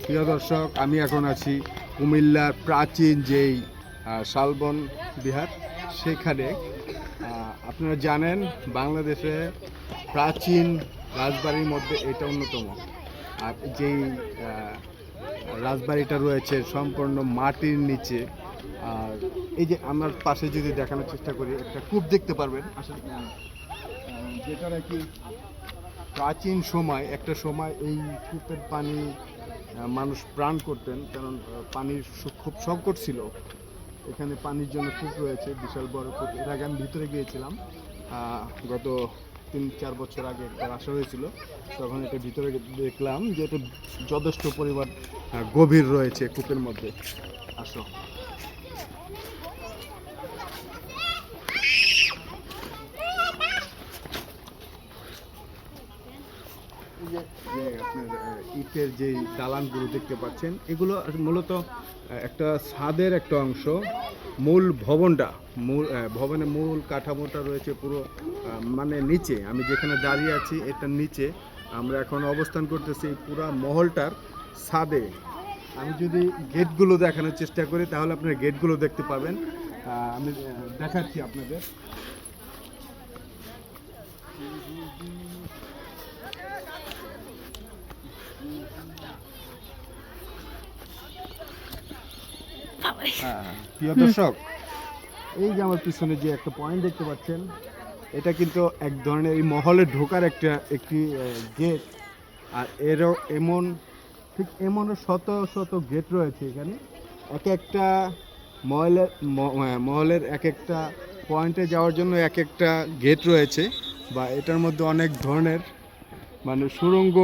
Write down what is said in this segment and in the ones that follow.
প্রিয় দর্শক, আমি এখন আছি কুমিল্লার প্রাচীন যেই শালবন বিহার সেখানে। আপনারা জানেন বাংলাদেশে প্রাচীন রাজবাড়ির মধ্যে এটা অন্যতম। আর যেই রাজবাড়িটা রয়েছে সম্পূর্ণ মাটির নিচে। আর এই যে আমার পাশে যদি দেখানোর চেষ্টা করি, একটা কূপ দেখতে পারবেন আসলে, যেটা নাকি প্রাচীন সময় একটা সময় এই কূপের পানি মানুষ প্রাণ করতেন, কারণ পানির খুব সংকট ছিল। এখানে পানির জন্য কূপ রয়েছে, বিশাল বড় কূপ। এর আগে আমি ভিতরে গিয়েছিলাম গত 3-4 বছর আগে একবার আসা হয়েছিল, তখন এটা ভিতরে দেখলাম যে এটা যথেষ্ট পরিমাণ গভীর রয়েছে কূপের মধ্যে। আসো। যে আপনার ইটের যেই দালানগুলো দেখতে পাচ্ছেন, এগুলো মূলত একটা ছাদের একটা অংশ। মূল ভবনটা, ভবনের মূল কাঠামোটা রয়েছে পুরো মানে নিচে। আমি যেখানে দাঁড়িয়ে আছি এটার নিচে আমরা এখন অবস্থান করতেছি, পুরো মহলটার ছাদে। আমি যদি গেটগুলো দেখানোর চেষ্টা করি তাহলে আপনারা গেটগুলো দেখতে পাবেন। আমি দেখাচ্ছি আপনাদের। প্রিয় দর্শক, এই যে আমার পিছনে যে একটা পয়েন্ট দেখতে পাচ্ছেন, এটা কিন্তু এক ধরনের এই মহলে ঢোকার একটি গেট। আর এরও ঠিক এমনও শত শত গেট রয়েছে এখানে। এক একটা মহলের এক একটা পয়েন্টে যাওয়ার জন্য এক একটা গেট রয়েছে, বা এটার মধ্যে অনেক ধরনের মানে সুড়ঙ্গ,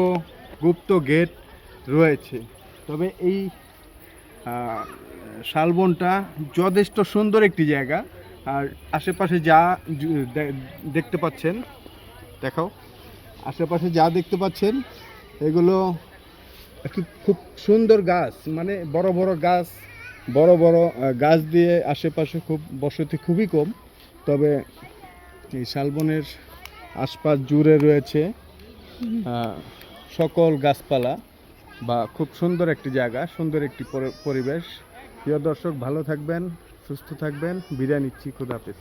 গুপ্ত গেট রয়েছে। তবে এই শালবনটা যথেষ্ট সুন্দর একটি জায়গা। আর আশেপাশে যা দেখতে পাচ্ছেন, দেখাও, আশেপাশে যা দেখতে পাচ্ছেন এগুলো একটি খুব সুন্দর গাছ, মানে বড় বড় গাছ, বড় বড় গাছ দিয়ে আশেপাশে খুব বসতি খুবই কম। তবে এই শালবনের আশপাশ জুড়ে রয়েছে সকল গাছপালা, বা খুব সুন্দর একটি জায়গা, সুন্দর একটি পরিবেশ। প্রিয় দর্শক, ভালো থাকবেন, সুস্থ থাকবেন, বিদায় নিচ্ছি। খুদা হাফেজ।